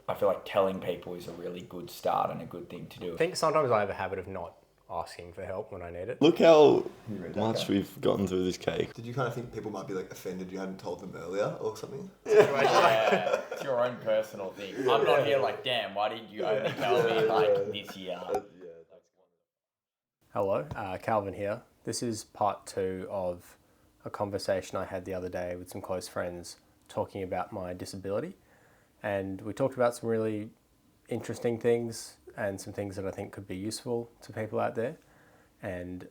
I feel like telling people is a really good start and a good thing to do. I think sometimes I have a habit of not asking for help when I need it. Look how much we've gotten through this cake. Did you kind of think people might be like offended you hadn't told them earlier or something? Yeah, it's your own personal thing. I'm not here like, damn, why did you only tell me like this year? Hello, Kalvin here. This is part 2 of a conversation I had the other day with some close friends talking about my disability. And we talked about some really interesting things and some things that I think could be useful to people out there. And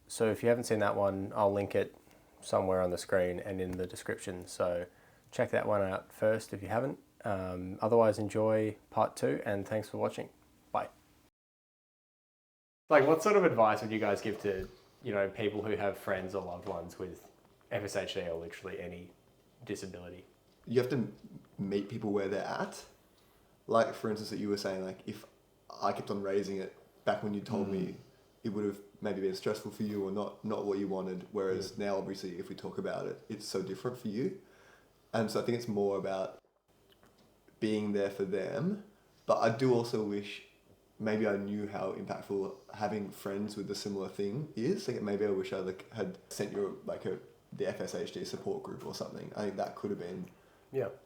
so if you haven't seen that one, I'll link it somewhere on the screen and in the description. So check that one out first if you haven't. Otherwise, enjoy part 2 and thanks for watching. Bye. Like, what sort of advice would you guys give to, people who have friends or loved ones with FSHD or literally any disability? You have to meet people where they're at. Like, for instance, that you were saying, like, if I kept on raising it back when you told me, it would have maybe been stressful for you or not what you wanted. Whereas now, obviously, if we talk about it, it's so different for you. And so I think it's more about being there for them. But I do also wish maybe I knew how impactful having friends with a similar thing is. Like, maybe I wish I had sent you the FSHD support group or something. I think that could have been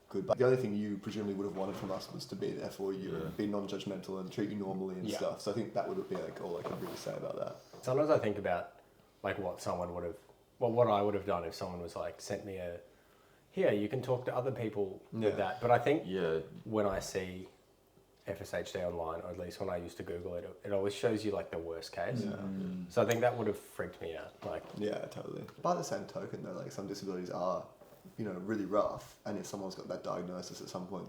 good. But the only thing you presumably would have wanted from us was to be there for you and be non-judgmental and treat you normally and stuff. So I think that would be like all I could really say about that. Sometimes I think about like what I would have done if someone was like sent me here you can talk to other people with that. But I think when I see FSHD online, or at least when I used to Google it, it always shows you like the worst case. So I think that would have freaked me out. Yeah, totally. By the same token though, like some disabilities are, really rough, and if someone's got that diagnosis at some point,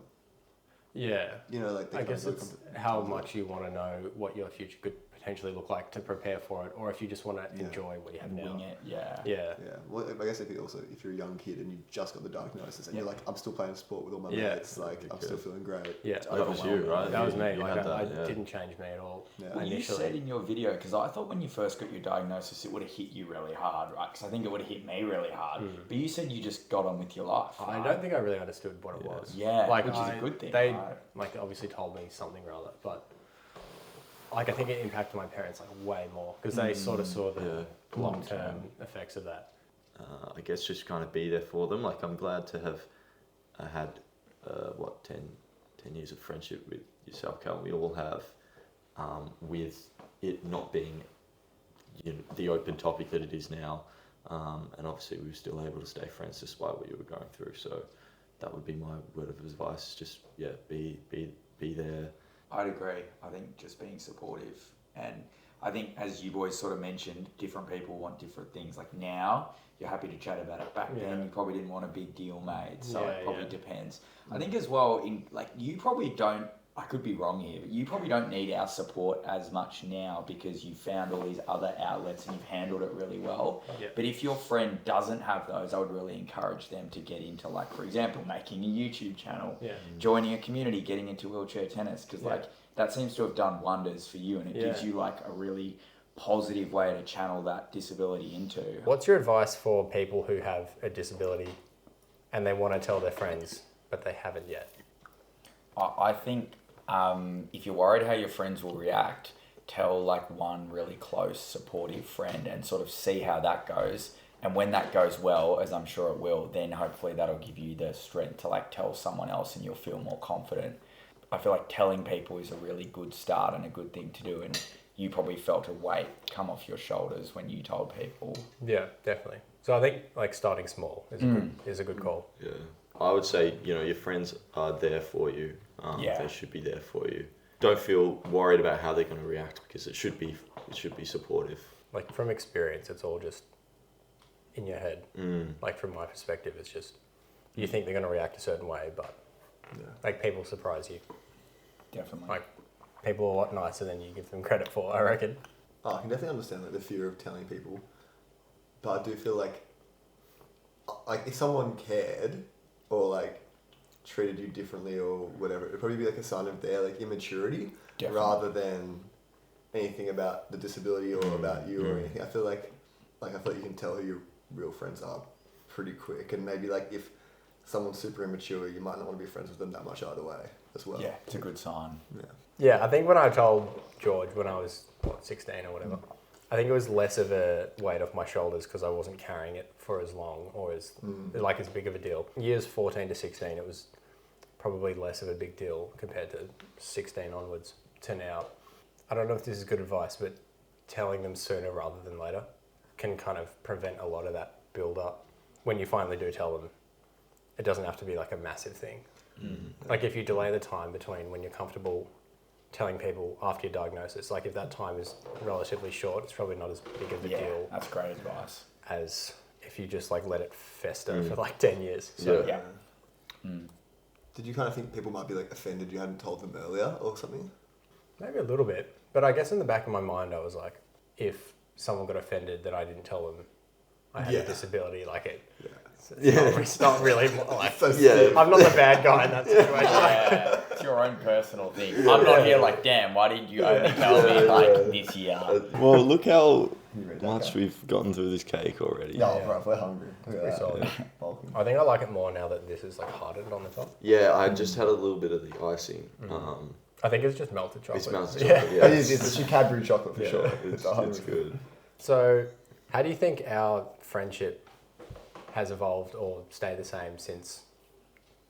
I guess it's how much you want to know what your future could potentially look like to prepare for it, or if you just want to enjoy what you have now. Wing it, Well, I guess if you're a young kid and you just got the diagnosis and you're like, I'm still playing sport with all my mates, I'm still feeling great. Yeah, that was you, right? That was me. It didn't change me at all. Well, you said in your video, because I thought when you first got your diagnosis, it would have hit you really hard, right? Because I think it would have hit me really hard. But you said you just got on with your life. Right? I don't think I really understood what it was. Yeah, which is a good thing. They obviously told me something or other, but I think it impacted my parents way more because they sort of saw the long-term effects of that. I guess just kind of be there for them. Like, I'm glad to have had 10 years of friendship with yourself, Cal. We all have, with it not being the open topic that it is now, and obviously we were still able to stay friends despite what you were going through. So that would be my word of advice. Just be there. I'd agree. I think just being supportive, and I think as you boys sort of mentioned, different people want different things. Like now, you're happy to chat about it. Back then, you probably didn't want a big deal made. So it probably depends. I think as well, you probably don't. I could be wrong here, but you probably don't need our support as much now because you've found all these other outlets and you've handled it really well. But if your friend doesn't have those, I would really encourage them to get into, like, for example, making a YouTube channel, joining a community, getting into wheelchair tennis, because that seems to have done wonders for you, and it gives you like a really positive way to channel that disability into. What's your advice for people who have a disability and they want to tell their friends, but they haven't yet? I think if you're worried how your friends will react, tell like one really close, supportive friend and sort of see how that goes. And when that goes well, as I'm sure it will, then hopefully that'll give you the strength to like tell someone else and you'll feel more confident. I feel like telling people is a really good start and a good thing to do. And you probably felt a weight come off your shoulders when you told people. Yeah, definitely. So I think like starting small is a good call. Yeah. I would say, your friends are there for you. They should be there for you. Don't feel worried about how they're going to react because it should be supportive. Like from experience, it's all just in your head. Like from my perspective, it's just you think they're going to react a certain way, but like people surprise you. Definitely. Like people are a lot nicer than you give them credit for, I reckon. I can definitely understand like the fear of telling people, but I do feel like if someone cared or like treated you differently or whatever, it'd probably be like a sign of their like immaturity rather than anything about the disability or about you or anything. I feel like you can tell who your real friends are pretty quick, and maybe like if someone's super immature, you might not want to be friends with them that much either way. as well. Yeah, it's a good sign. Yeah. Yeah, I think when I told George when I was 16 or whatever, I think it was less of a weight off my shoulders because I wasn't carrying it for as long or as big of a deal. Years 14 to 16, it was probably less of a big deal compared to 16 onwards to now. I don't know if this is good advice, but telling them sooner rather than later can kind of prevent a lot of that build up. When you finally do tell them, it doesn't have to be like a massive thing. Like if you delay the time between when you're comfortable telling people after your diagnosis, like if that time is relatively short, it's probably not as big of a deal. That's great advice. As if you just like let it fester for like 10 years. So, Yeah. Did you kind of think people might be like offended you hadn't told them earlier or something? Maybe a little bit. But I guess in the back of my mind, I was like, if someone got offended that I didn't tell them I had a disability, like it. It's not really like. I'm not the bad guy in that situation. Yeah, it's your own personal thing. I'm not here like, damn, why didn't you only tell me like this year? Well, look how much we've gotten through this cake already. No, bro, we're hungry. Look at Solid. that. I think I like it more now that this is like hardened on the top. Yeah, I just had a little bit of the icing. I think it's just melted chocolate. It's melted chocolate, yeah. It is. It's a Cadbury chocolate for sure. It's good. So, how do you think our friendship has evolved or stayed the same since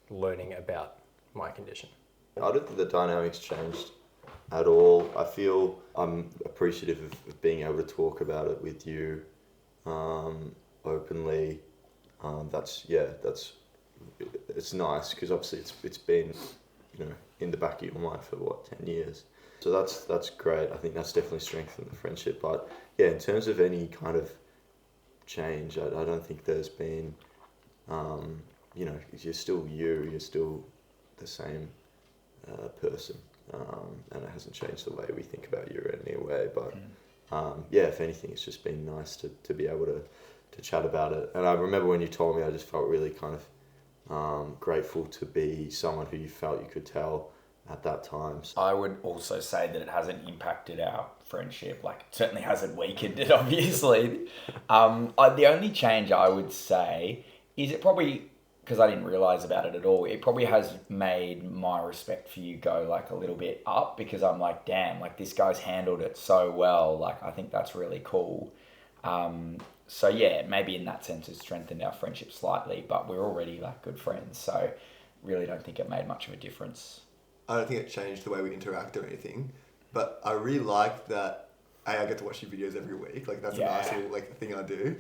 learning about my condition? I don't think the dynamics changed at all. I feel I'm appreciative of being able to talk about it with you openly. It's nice because obviously it's been, in the back of your mind for 10 years. So that's great. I think that's definitely strengthened the friendship. But yeah, in terms of any kind of change, I don't think there's been, you're still you're still the same person, and it hasn't changed the way we think about you in any way. But if anything, it's just been nice to be able to chat about it. And I remember when you told me, I just felt really kind of grateful to be someone who you felt you could tell at that time. I would also say that it hasn't impacted our friendship. Like, it certainly hasn't weakened it, obviously. The only change I would say is it probably, because I didn't realise about it at all, it probably has made my respect for you go like a little bit up, because I'm like, damn, like this guy's handled it so well. Like, I think that's really cool. So yeah, maybe in that sense it's strengthened our friendship slightly, but we're already like good friends. So really don't think it made much of a difference. I don't think it changed the way we interact or anything, but I really like that I get to watch your videos every week. Like that's a nice little thing I do.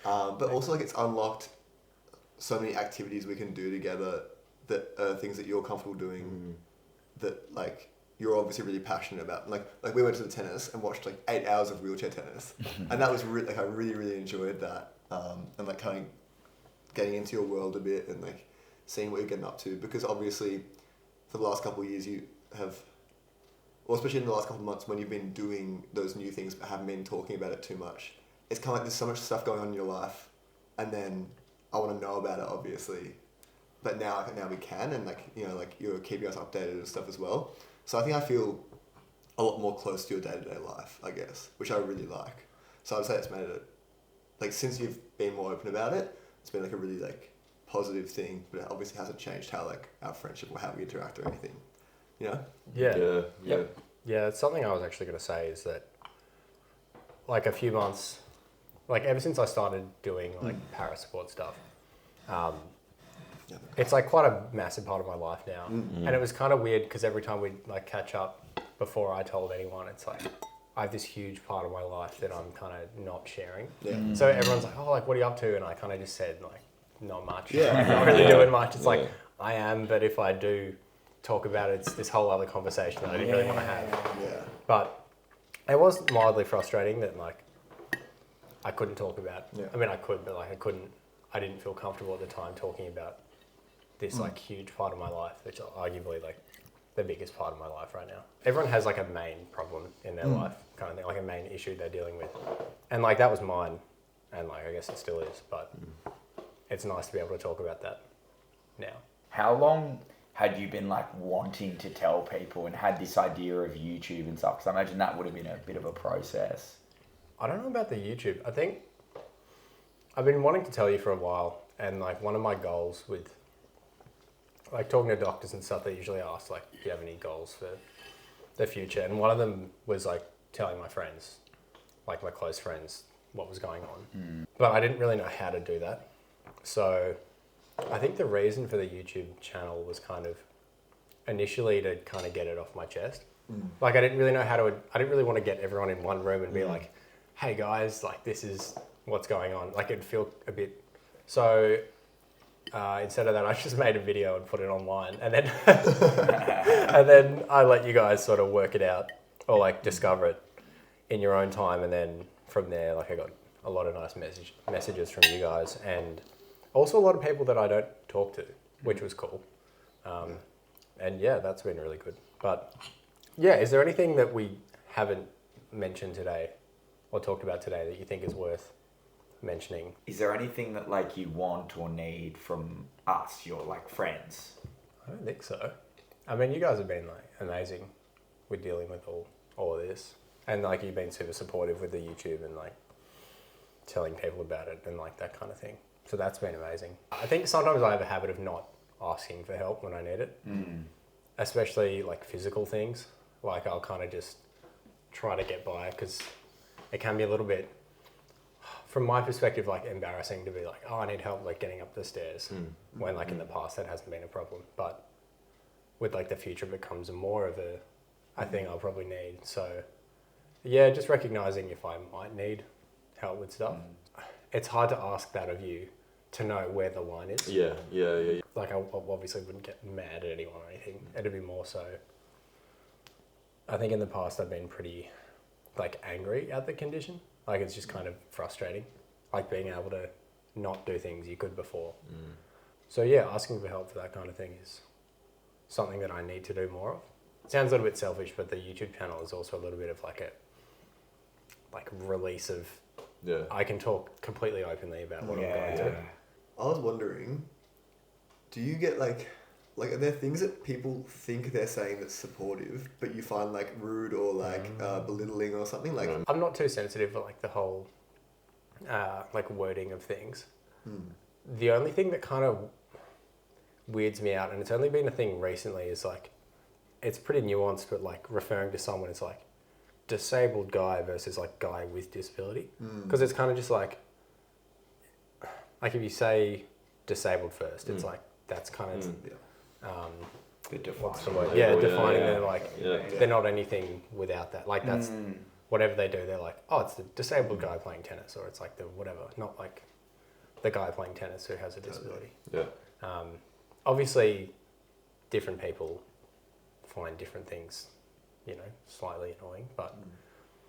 But also like it's unlocked so many activities we can do together that are things that you're comfortable doing that like you're obviously really passionate about. Like we went to the tennis and watched like 8 hours of wheelchair tennis, and that was really I really enjoyed that. And like kind of getting into your world a bit and like seeing what you're getting up to, because obviously for the last couple of years you have, or especially in the last couple of months when you've been doing those new things but haven't been talking about it too much, it's kind of like there's so much stuff going on in your life, and then I want to know about it obviously, but now we can, and like you're keeping us updated and stuff as well. So I think I feel a lot more close to your day-to-day life, I guess, which I really like. So I'd say it's made it, like since you've been more open about it, it's been like a really like positive thing, but it obviously hasn't changed how like our friendship or how we interact or anything, Yeah, it's something I was actually going to say is that like a few months, like ever since I started doing like para sport stuff, it's like quite a massive part of my life now. And it was kind of weird because every time we'd like catch up before I told anyone, it's like I have this huge part of my life that I'm kind of not sharing. So everyone's like, oh, like what are you up to? And I kind of just said like not much. Like, not really doing much. It's like I am, but if I do talk about it, it's this whole other conversation that I didn't really want to have. But it was mildly frustrating that like I couldn't talk about. I mean, I could, but like I didn't feel comfortable at the time talking about this like huge part of my life, which is arguably like the biggest part of my life right now. Everyone has like a main problem in their life kind of thing, like a main issue they're dealing with. And like that was mine, and like I guess it still is, but it's nice to be able to talk about that now. How long had you been like wanting to tell people and had this idea of YouTube and stuff? Because I imagine that would have been a bit of a process. I don't know about the YouTube. I think I've been wanting to tell you for a while, and like one of my goals with like talking to doctors and stuff, they usually ask like, do you have any goals for the future? And one of them was like telling my friends, like my close friends, what was going on. But I didn't really know how to do that. So I think the reason for the YouTube channel was kind of initially to kind of get it off my chest. Like I didn't really know how to, I didn't really want to get everyone in one room and be like, hey guys, like this is what's going on. Like it'd feel a bit, so instead of that, I just made a video and put it online, and then and then I let you guys sort of work it out or like discover it in your own time, and then from there, like I got a lot of nice messages from you guys, and also a lot of people that I don't talk to, which was cool. And yeah, that's been really good. But yeah, is there anything that we haven't mentioned today or talked about today that you think is worth mentioning? Is there anything that like you want or need from us, your like friends? I don't think so. I mean, you guys have been like amazing with dealing with all of this, and like you've been super supportive with the YouTube and like telling people about it and like that kind of thing. So that's been amazing. I think sometimes I have a habit of not asking for help when I need it, especially like physical things. Like I'll kind of just try to get by because it can be a little bit, from my perspective, like embarrassing to be like, oh, I need help like getting up the stairs when like in the past that hasn't been a problem. But with like the future it becomes more of a thing I'll probably need. So yeah, just recognizing if I might need help with stuff. It's hard to ask that of you to know where the line is. Yeah. Like I obviously wouldn't get mad at anyone or anything. It'd be more so, I think in the past I've been pretty like angry at the condition. Like it's just kind of frustrating, like being able to not do things you could before. So yeah, asking for help for that kind of thing is something that I need to do more of. It sounds a little bit selfish, but the YouTube channel is also a little bit of like a release of, I can talk completely openly about what I'm going through. I was wondering, do you get like are there things that people think they're saying that's supportive, but you find like rude or like belittling or something? Like I'm not too sensitive for like the whole like wording of things. The only thing that kind of weirds me out, and it's only been a thing recently, is like it's pretty nuanced, but like referring to someone as like disabled guy versus like guy with disability, because it's kind of just like if you say disabled first, it's like that's kind of what's the word? Defining them like they're not anything without that. Like that's whatever they do, they're like, oh, it's the disabled guy playing tennis, or it's like the whatever, not like the guy playing tennis who has a disability. Obviously, different people find different things, you know, slightly annoying, but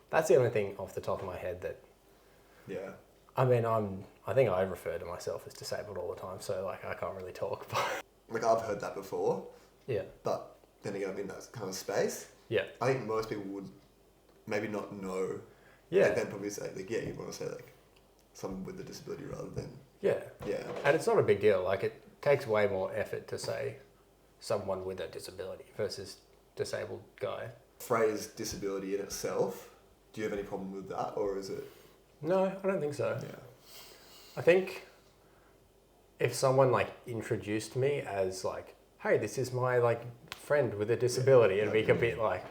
that's the only thing off the top of my head that. I mean, I think I refer to myself as disabled all the time, so like I can't really talk. But like I've heard that before. But then again, I'm in that kind of space. I think most people would maybe not know. Like they'd probably say like, you want to say like someone with a disability rather than. And it's not a big deal. Like it takes way more effort to say someone with a disability versus disabled guy. Phrase disability in itself. Do you have any problem with that, or is it? No, I don't think so. I think if someone like introduced me as like, hey, this is my like friend with a disability, it'd be a bit like,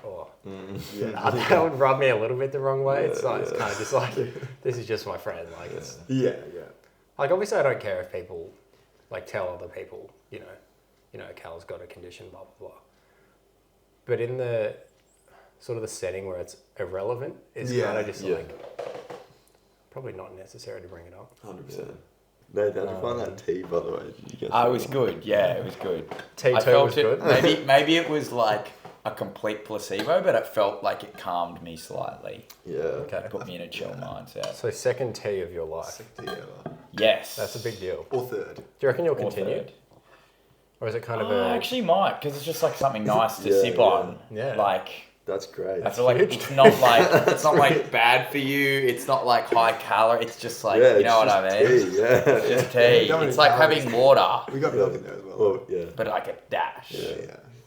that would rub me a little bit the wrong way. It's not, it's kind of just like, this is just my friend. Like it's like obviously I don't care if people like tell other people, you know, Cal's got a condition, blah blah blah. But in the sort of the setting where it's irrelevant, it's kind of just like. Probably not necessary to bring it up. 100%. No, did you find that tea, by the way? Did you get it was good. Yeah, it was good. Tea too was good. Maybe it was like a complete placebo, but it felt like it calmed me slightly. Okay. It put me in a chill mindset. So second tea of your life. Second tea ever. Yes. That's a big deal. Or third. Do you reckon you'll continue? Or is it kind of I actually might, because it's just like something nice to sip on. Yeah. Like. That's great. I feel like it's not like bad for you. It's not like high calorie. It's just like you know what I mean. Tea, It's just tea. It's like having water. We got milk in there as well. But like a dash. Yeah.